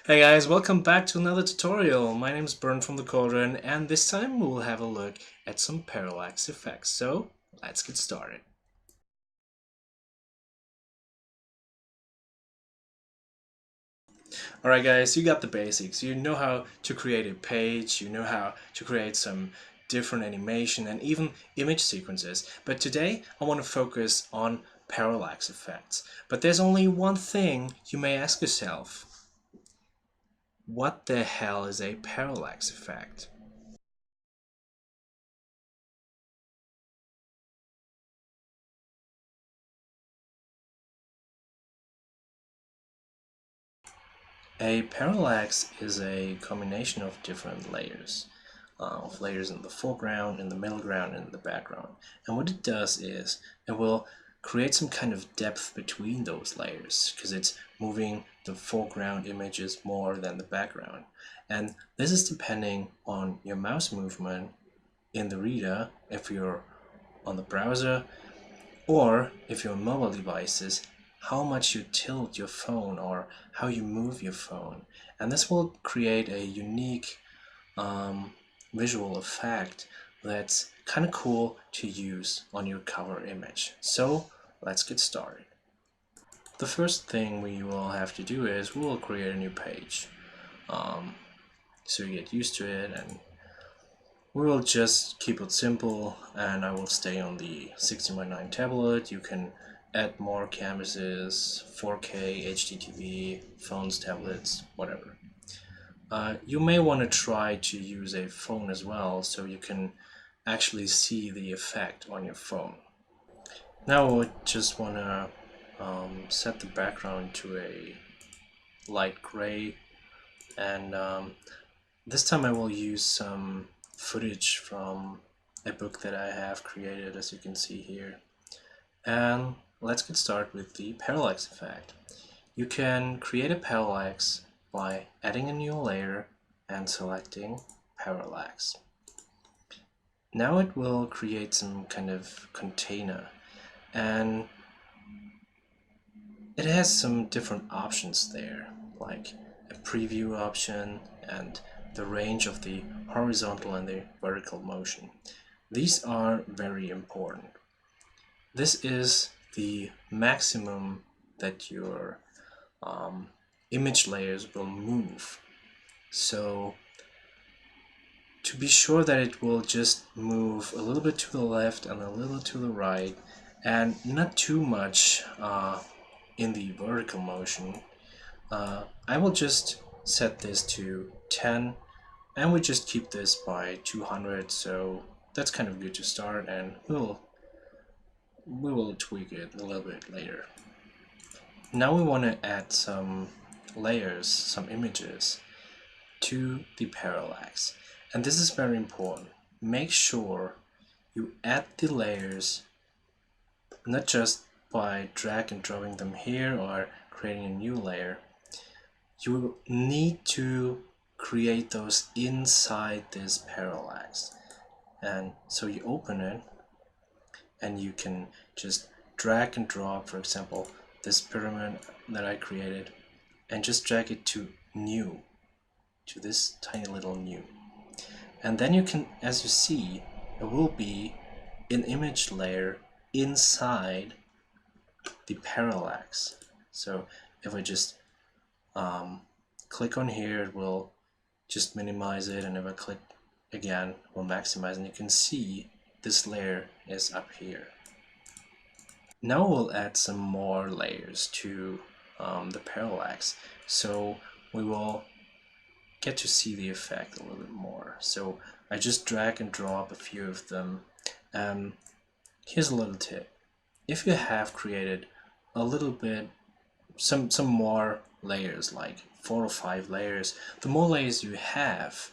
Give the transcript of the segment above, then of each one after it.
Hey guys, welcome back to another tutorial. My name is Bern from the Cauldron, and this time we will have a look at some parallax effects. So, let's get started. Alright guys, you got the basics. You know how to create a page, you know how to create some different animation and even image sequences. But today I want to focus on parallax effects. But there's only one thing you may ask yourself. What the hell is a parallax effect? A parallax is a combination of different layers, of layers in the foreground, in the middle ground, and in the background. And what it does is it will create some kind of depth between those layers because it's moving the foreground images more than the background. And this is depending on your mouse movement in the reader, if you're on the browser, or if you're on mobile devices, how much you tilt your phone or how you move your phone. And this will create a unique visual effect that's kind of cool to use on your cover image. So let's get started. The first thing we will have to do is we will create a new page. So you get used to it, and we will just keep it simple, and I will stay on the 16:9 tablet. You can add more canvases, 4K, HDTV, phones, tablets, whatever. You may want to try to use a phone as well so you can actually see the effect on your phone. Now I just want to set the background to a light gray, and this time I will use some footage from a book that I have created, as you can see here. And let's get started with the parallax effect. You can create a parallax by adding a new layer and selecting parallax. Now it will create some kind of container, and it has some different options there, like a preview option and the range of the horizontal and the vertical motion. These are very important. This is the maximum that your image layers will move. So to be sure that it will just move a little bit to the left and a little to the right, and not too much in the vertical motion, I will just set this to 10, and we just keep this by 200, so that's kind of good to start, and we will tweak it a little bit later. Now we want to add some layers, some images to the parallax, and this is very important. Make sure you add the layers not just by drag and dropping them here or creating a new layer. You will need to create those inside this parallax, and so you open it and you can just drag and drop, for example, this pyramid that I created, and just drag it to new, to this tiny little new. And then you can, as you see, it will be an image layer inside the parallax. So if I just click on here, it will just minimize it, and if I click again, it will maximize, and you can see this layer is up here. Now we'll add some more layers to the parallax, so we will get to see the effect a little bit more. So I just drag and drop a few of them. Here's a little tip. If you have created a little bit, some more layers, like 4 or 5 layers, the more layers you have,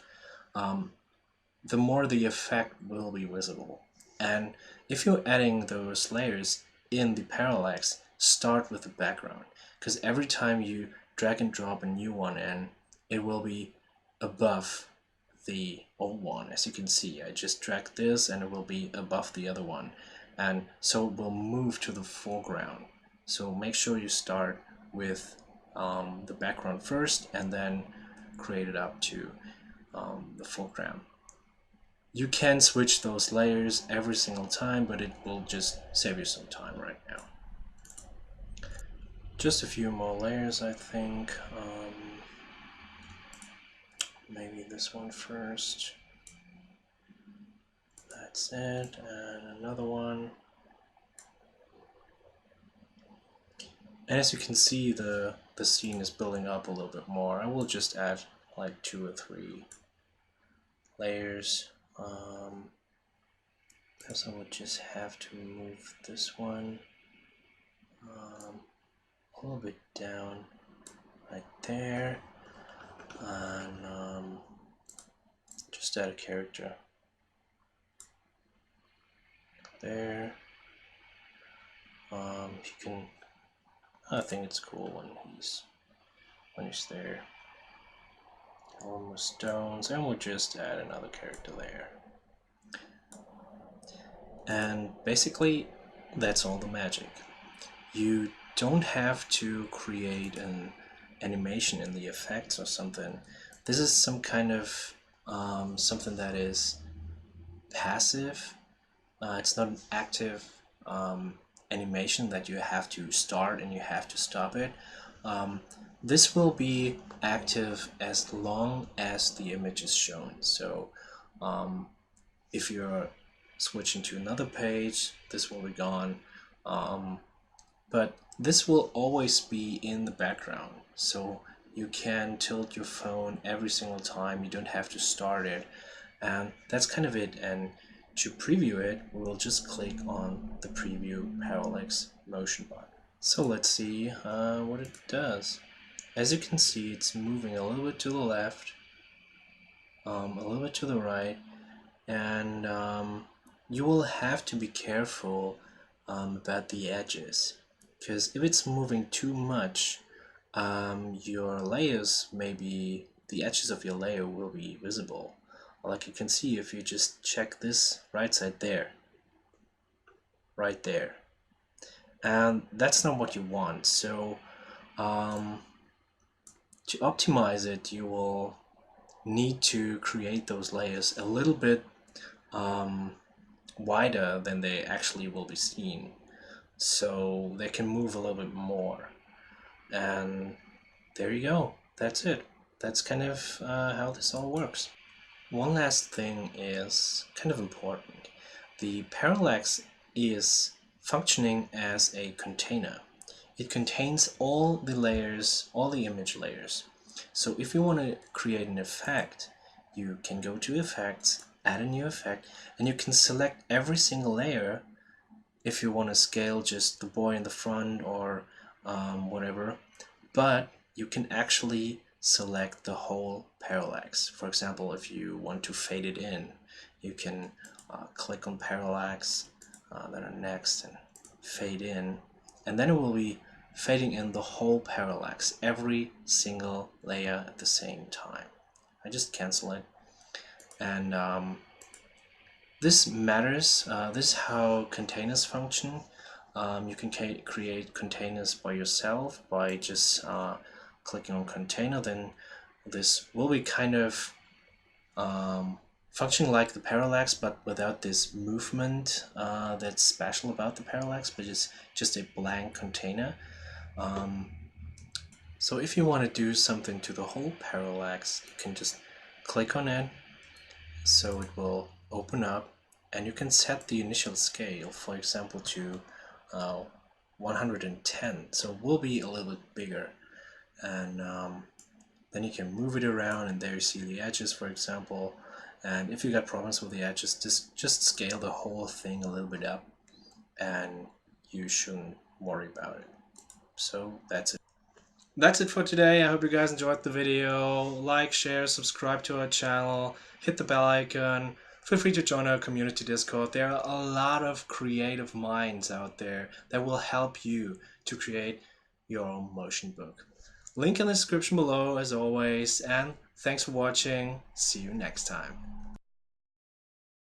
the more the effect will be visible. And if you're adding those layers in the parallax, start with the background, because every time you drag and drop a new one in, it will be above the old one. As you can see, I just drag this and it will be above the other one, and so it will move to the foreground. So make sure you start with the background first and then create it up to the foreground. You can switch those layers every single time, but it will just save you some time right now. Just a few more layers, I think. Maybe this one first. That's it, and another one. And as you can see, the scene is building up a little bit more. I will just add like 2 or 3 layers. Because I would just have to move this one a little bit down right there, and just add a character there. You can. I think it's cool when he's there. Almost stones, and we'll just add another character there. And basically, that's all the magic. You don't have to create an animation in the effects or something. This is some kind of something that is passive. It's not an active animation that you have to start and you have to stop it. This will be active as long as the image is shown. So if you're switching to another page, this will be gone. But this will always be in the background. So you can tilt your phone every single time. You don't have to start it. And that's kind of it. And to preview it, we'll just click on the preview parallax motion button. So let's see what it does. As you can see, it's moving a little bit to the left, a little bit to the right, and you will have to be careful about the edges, because if it's moving too much, your layers, maybe the edges of your layer will be visible. Like you can see if you just check this right side there, right there, and that's not what you want. So to optimize it, you will need to create those layers a little bit wider than they actually will be seen, so they can move a little bit more. And there you go. That's it. That's kind of how this all works. One last thing is kind of important. The parallax is functioning as a container. It contains all the layers, all the image layers. So if you want to create an effect, you can go to Effects, add a new effect, and you can select every single layer if you want to scale just the boy in the front or whatever. But you can actually select the whole parallax. For example, if you want to fade it in, you can click on Parallax, then on Next, and fade in, and then it will be fading in the whole parallax, every single layer at the same time. I just cancel it, and this matters. This is how containers function. You can create containers by yourself by just clicking on container. Then this will be kind of functioning like the parallax, but without this movement that's special about the parallax, but it's just a blank container. So if you want to do something to the whole parallax, you can just click on it, so it will open up, and you can set the initial scale, for example, to 110, so it will be a little bit bigger, and then you can move it around, and there you see the edges, for example. And if you got problems with the edges, just scale the whole thing a little bit up, and you shouldn't worry about it. So that's it. That's it for today. I hope you guys enjoyed the video. Like, share, subscribe to our channel, hit the bell icon. Feel free to join our community Discord. There are a lot of creative minds out there that will help you to create your own motion book. Link in the description below as always, and thanks for watching. See you next time.